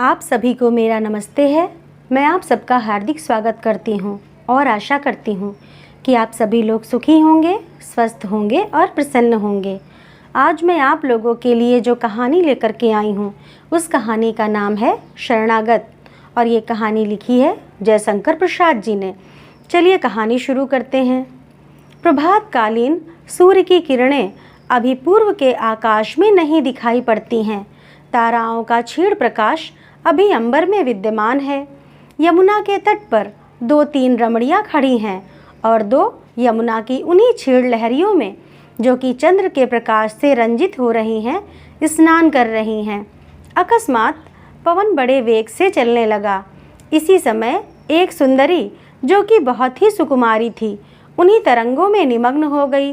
आप सभी को मेरा नमस्ते है। मैं आप सबका हार्दिक स्वागत करती हूँ और आशा करती हूँ कि आप सभी लोग सुखी होंगे, स्वस्थ होंगे और प्रसन्न होंगे। आज मैं आप लोगों के लिए जो कहानी लेकर के आई हूँ उस कहानी का नाम है शरणागत और ये कहानी लिखी है जयशंकर प्रसाद जी ने। चलिए कहानी शुरू करते हैं। प्रभातकालीन सूर्य की किरणें अभी पूर्व के आकाश में नहीं दिखाई पड़ती हैं। ताराओं का क्षीण प्रकाश अभी अंबर में विद्यमान है। यमुना के तट पर 2-3 रमणियाँ खड़ी हैं और 2 यमुना की उन्हीं क्षीण लहरियों में जो कि चंद्र के प्रकाश से रंजित हो रही हैं स्नान कर रही हैं। अकस्मात पवन बड़े वेग से चलने लगा। इसी समय एक सुंदरी जो कि बहुत ही सुकुमारी थी उन्हीं तरंगों में निमग्न हो गई।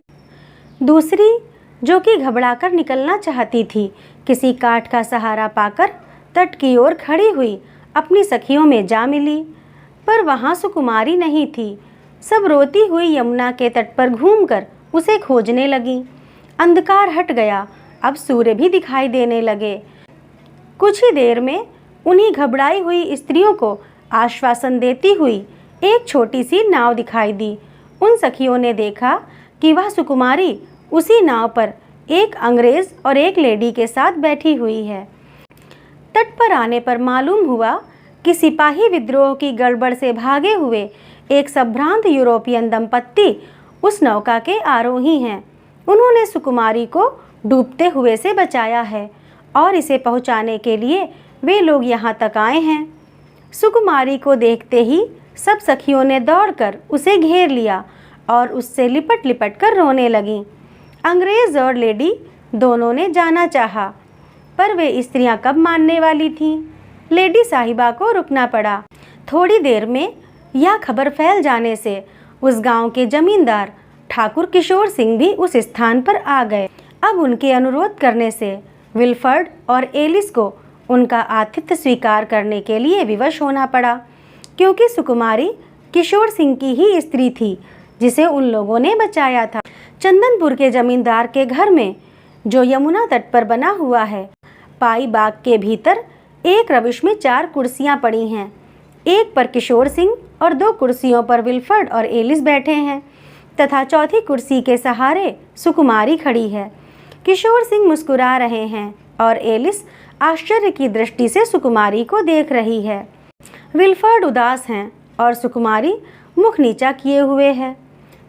दूसरी जो कि घबराकर निकलना चाहती थी किसी काठ का सहारा पाकर तट की ओर खड़ी हुई अपनी सखियों में जा मिली, पर वहाँ सुकुमारी नहीं थी। सब रोती हुई यमुना के तट पर घूमकर उसे खोजने लगी। अंधकार हट गया, अब सूर्य भी दिखाई देने लगे। कुछ ही देर में उन्हीं घबराई हुई स्त्रियों को आश्वासन देती हुई एक छोटी सी नाव दिखाई दी। उन सखियों ने देखा कि वह सुकुमारी उसी नाव पर एक अंग्रेज और एक लेडी के साथ बैठी हुई है। तट पर आने पर मालूम हुआ कि सिपाही विद्रोह की गड़बड़ से भागे हुए एक संभ्रांत यूरोपियन दंपत्ति उस नौका के आरोही हैं। उन्होंने सुकुमारी को डूबते हुए से बचाया है और इसे पहुंचाने के लिए वे लोग यहाँ तक आए हैं। सुकुमारी को देखते ही सब सखियों ने दौड़कर उसे घेर लिया और उससे लिपट लिपट कर रोने लगीं। अंग्रेज और लेडी दोनों ने जाना चाहा, पर वे स्त्रियां कब मानने वाली थीं। लेडी साहिबा को रुकना पड़ा। थोड़ी देर में यह खबर फैल जाने से उस गांव के जमींदार ठाकुर किशोर सिंह भी उस स्थान पर आ गए। अब उनके अनुरोध करने से विल्फर्ड और एलिस को उनका आतिथ्य स्वीकार करने के लिए विवश होना पड़ा, क्योंकि सुकुमारी किशोर सिंह की ही स्त्री थी जिसे उन लोगों ने बचाया था। चंदनपुर के जमींदार के घर में जो यमुना तट पर बना हुआ है, पाई बाग के भीतर एक रविश में 4 कुर्सियां पड़ी हैं। एक पर किशोर सिंह और 2 कुर्सियों पर विल्फर्ड और एलिस बैठे हैं तथा चौथी कुर्सी के सहारे सुकुमारी खड़ी है। किशोर सिंह मुस्कुरा रहे हैं और एलिस आश्चर्य की दृष्टि से सुकुमारी को देख रही है। विल्फर्ड उदास हैं और सुकुमारी मुख नीचा किए हुए है।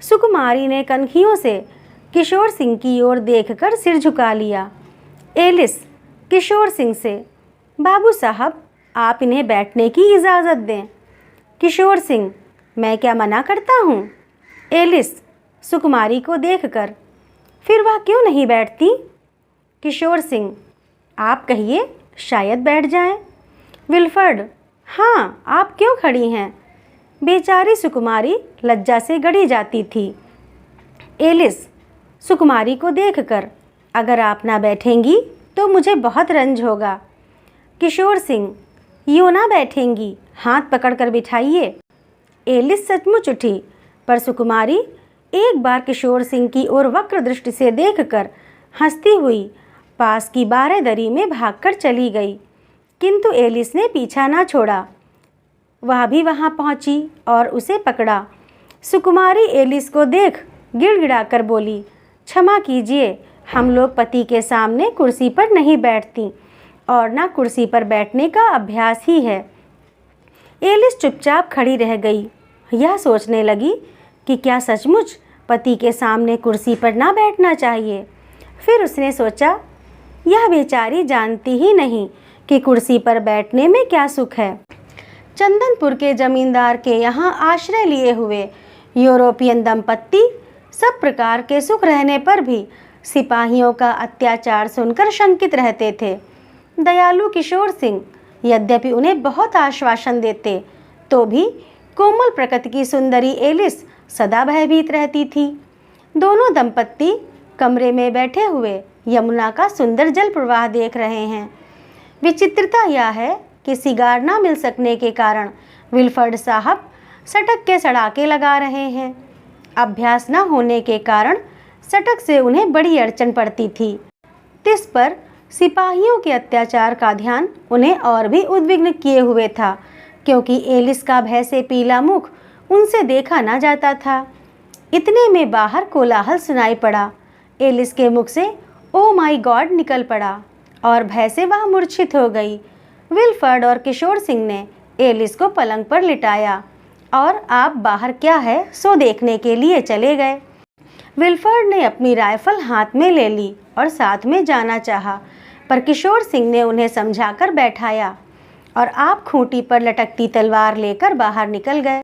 सुकुमारी ने कनखियों से किशोर सिंह की ओर देखकर सिर झुका लिया। एलिस किशोर सिंह से, बाबू साहब आप इन्हें बैठने की इजाज़त दें। किशोर सिंह, मैं क्या मना करता हूँ। एलिस सुकुमारी को देखकर, फिर वह क्यों नहीं बैठती। किशोर सिंह, आप कहिए, शायद बैठ जाएं। विल्फर्ड, हाँ आप क्यों खड़ी हैं। बेचारी सुकुमारी लज्जा से गड़ी जाती थी। एलिस सुकुमारी को देखकर, अगर आप ना बैठेंगी तो मुझे बहुत रंज होगा। किशोर सिंह, यूँ ना बैठेंगी, हाथ पकड़कर बिठाइए। एलिस सचमुच उठी, पर सुकुमारी एक बार किशोर सिंह की ओर वक्र दृष्टि से देखकर हंसती हुई पास की बारहदरी में भागकर चली गई। किंतु एलिस ने पीछा ना छोड़ा। वह भी वहां पहुंची और उसे पकड़ा। सुकुमारी एलिस को देख गिड़गिड़ाकर बोली, क्षमा कीजिए, हम लोग पति के सामने कुर्सी पर नहीं बैठती और ना कुर्सी पर बैठने का अभ्यास ही है। एलिस चुपचाप खड़ी रह गई। यह सोचने लगी कि क्या सचमुच पति के सामने कुर्सी पर ना बैठना चाहिए। फिर उसने सोचा, यह बेचारी जानती ही नहीं कि कुर्सी पर बैठने में क्या सुख है। चंदनपुर के जमींदार के यहाँ आश्रय लिए हुए यूरोपियन दंपत्ति सब प्रकार के सुख रहने पर भी सिपाहियों का अत्याचार सुनकर शंकित रहते थे। दयालु किशोर सिंह यद्यपि उन्हें बहुत आश्वासन देते तो भी कोमल प्रकृति की सुंदरी एलिस सदा भयभीत रहती थी। दोनों दंपत्ति कमरे में बैठे हुए यमुना का सुंदर जल प्रवाह देख रहे हैं। विचित्रता यह है कि सिगार ना मिल सकने के कारण विल्फर्ड साहब सटक के सड़ाके लगा रहे हैं। अभ्यास न होने के कारण सटक से उन्हें बड़ी अड़चन पड़ती थी। तिस पर सिपाहियों के अत्याचार का ध्यान उन्हें और भी उद्विग्न किए हुए था, क्योंकि एलिस का भय से पीला मुख उनसे देखा न जाता था। इतने में बाहर कोलाहल सुनाई पड़ा। एलिस के मुख से ओ माय गॉड निकल पड़ा और भय से वह मूर्छित हो गई। विल्फर्ड और किशोर सिंह ने एलिस को पलंग पर लिटाया और आप बाहर क्या है सो देखने के लिए चले गए। विल्फर्ड ने अपनी राइफल हाथ में ले ली और साथ में जाना चाहा, पर किशोर सिंह ने उन्हें समझाकर बैठाया और आप खूंटी पर लटकती तलवार लेकर बाहर निकल गए।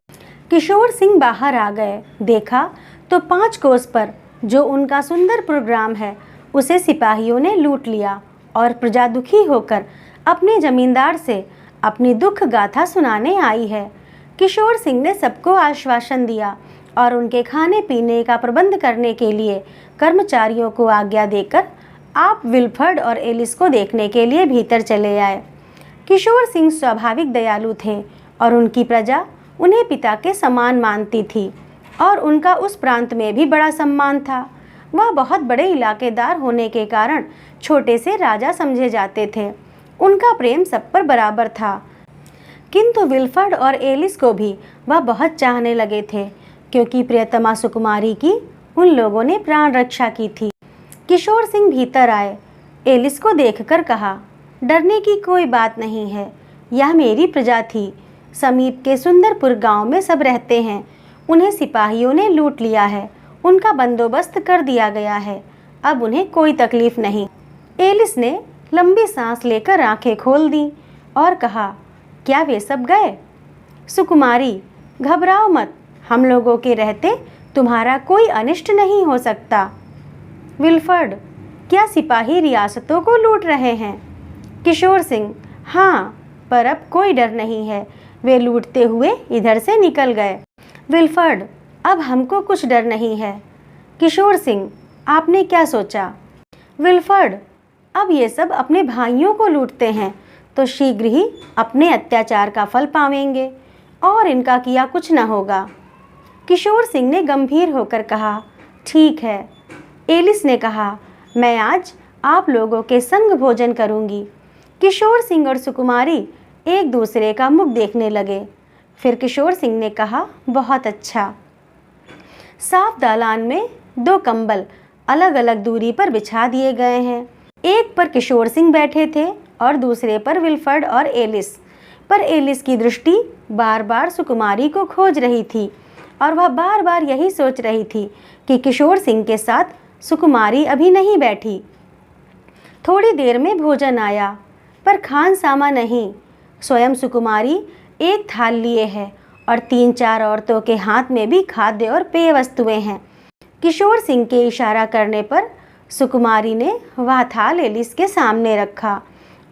किशोर सिंह बाहर आ गए। देखा तो 5 कोस पर जो उनका सुंदर प्रोग्राम है उसे सिपाहियों ने लूट लिया और प्रजा दुखी होकर अपने जमींदार से अपनी दुख गाथा सुनाने आई है। किशोर सिंह ने सबको आश्वासन दिया और उनके खाने पीने का प्रबंध करने के लिए कर्मचारियों को आज्ञा देकर आप विल्फर्ड और एलिस को देखने के लिए भीतर चले आए। किशोर सिंह स्वाभाविक दयालु थे और उनकी प्रजा उन्हें पिता के समान मानती थी और उनका उस प्रांत में भी बड़ा सम्मान था। वह बहुत बड़े इलाकेदार होने के कारण छोटे से राजा समझे जाते थे। उनका प्रेम सब पर बराबर था, किंतु विल्फर्ड और एलिस को भी वह बहुत चाहने लगे थे, क्योंकि प्रियतमा सुकुमारी की उन लोगों ने प्राण रक्षा की थी। किशोर सिंह भीतर आए। एलिस को देखकर कहा, डरने की कोई बात नहीं है, यह मेरी प्रजा थी। समीप के सुंदरपुर गांव में सब रहते हैं। उन्हें सिपाहियों ने लूट लिया है, उनका बंदोबस्त कर दिया गया है, अब उन्हें कोई तकलीफ नहीं। एलिस ने लंबी सांस लेकर आंखें खोल दी और कहा, क्या वे सब गए? सुकुमारी, घबराओ मत, हम लोगों के रहते तुम्हारा कोई अनिष्ट नहीं हो सकता। विल्फर्ड, क्या सिपाही रियासतों को लूट रहे हैं? किशोर सिंह, हाँ, पर अब कोई डर नहीं है, वे लूटते हुए इधर से निकल गए। विल्फर्ड, अब हमको कुछ डर नहीं है। किशोर सिंह, आपने क्या सोचा? विल्फर्ड, अब ये सब अपने भाइयों को लूटते हैं तो शीघ्र ही अपने अत्याचार का फल पावेंगे और इनका किया कुछ न होगा। किशोर सिंह ने गंभीर होकर कहा, ठीक है। एलिस ने कहा, मैं आज आप लोगों के संग भोजन करूंगी। किशोर सिंह और सुकुमारी एक दूसरे का मुख देखने लगे। फिर किशोर सिंह ने कहा, बहुत अच्छा। साफ दालान में 2 कंबल अलग अलग दूरी पर बिछा दिए गए हैं। एक पर किशोर सिंह बैठे थे और दूसरे पर विल्फर्ड और एलिस। पर एलिस की दृष्टि बार बार सुकुमारी को खोज रही थी और वह बार बार यही सोच रही थी कि किशोर सिंह के साथ सुकुमारी अभी नहीं बैठी। थोड़ी देर में भोजन आया, पर खानसामा नहीं। स्वयं सुकुमारी एक थाल लिए है और 3-4 औरतों के हाथ में भी खाद्य और पेय वस्तुएं हैं। किशोर सिंह के इशारा करने पर सुकुमारी ने वह थाल एलिस के सामने रखा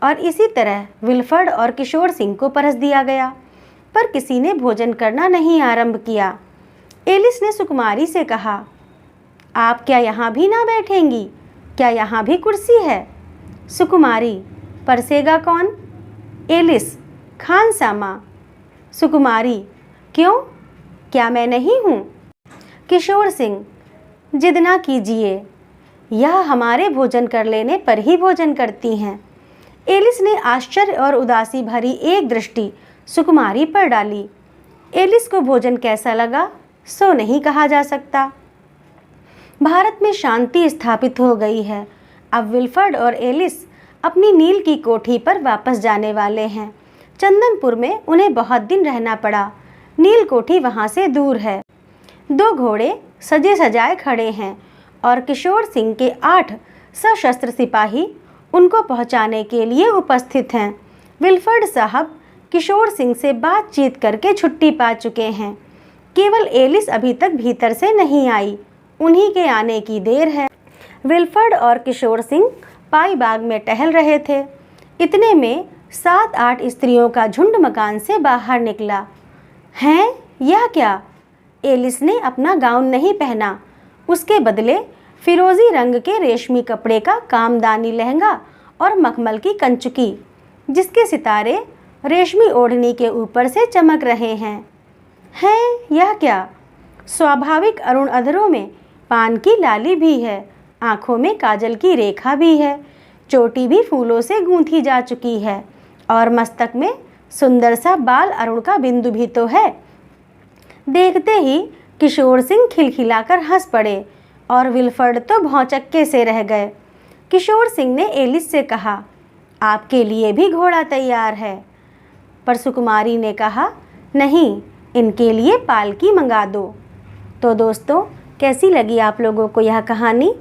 और इसी तरह विल्फर्ड और किशोर सिंह को परस दिया गया, पर किसी ने भोजन करना नहीं आरंभ किया। एलिस ने सुकुमारी से कहा, आप क्या यहाँ भी ना बैठेंगी? क्या यहाँ भी कुर्सी है? सुकुमारी, परसेगा कौन? एलिस, खानसामा। सुकुमारी, क्यों, क्या मैं नहीं हूँ? किशोर सिंह, जिद ना कीजिए, यह हमारे भोजन कर लेने पर ही भोजन करती हैं। एलिस ने आश्चर्य और उदासी भरी एक दृष्टि सुकुमारी पर डाली। एलिस को भोजन कैसा लगा सो नहीं कहा जा सकता। भारत में शांति स्थापित हो गई है। अब विल्फर्ड और एलिस अपनी नील की कोठी पर वापस जाने वाले हैं। चंदनपुर में उन्हें बहुत दिन रहना पड़ा। नील कोठी वहाँ से दूर है। 2 घोड़े सजे सजाए खड़े हैं और किशोर सिंह के 8 सशस्त्र सिपाही उनको पहुँचाने के लिए उपस्थित हैं। विल्फर्ड साहब किशोर सिंह से बातचीत करके छुट्टी पा चुके हैं। केवल एलिस अभी तक भीतर से नहीं आई, उन्हीं के आने की देर है। विल्फर्ड और किशोर सिंह पाई बाग में टहल रहे थे। इतने में 7-8 स्त्रियों का झुंड मकान से बाहर निकला। हैं, यह क्या? एलिस ने अपना गाउन नहीं पहना, उसके बदले फिरोजी रंग के रेशमी कपड़े का कामदानी लहंगा और मखमल की कंचुकी, जिसके सितारे रेशमी ओढ़नी के ऊपर से चमक रहे हैं। हैं, यह क्या? स्वाभाविक अरुण अधरों में पान की लाली भी है, आँखों में काजल की रेखा भी है, चोटी भी फूलों से गूंथी जा चुकी है और मस्तक में सुंदर सा बाल अरुण का बिंदु भी तो है। देखते ही किशोर सिंह खिलखिलाकर हंस पड़े और विल्फर्ड तो भौचक्के से रह गए। किशोर सिंह ने एलिस से कहा, आपके लिए भी घोड़ा तैयार है। पर सुकुमारी ने कहा, नहीं, इनके लिए पालकी मंगा दो। तो दोस्तों, कैसी लगी आप लोगों को यह कहानी?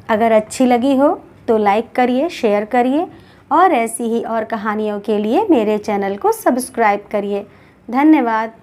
अगर अच्छी लगी हो तो लाइक करिए, शेयर करिए और ऐसी ही और कहानियों के लिए मेरे चैनल को सब्सक्राइब करिए। धन्यवाद।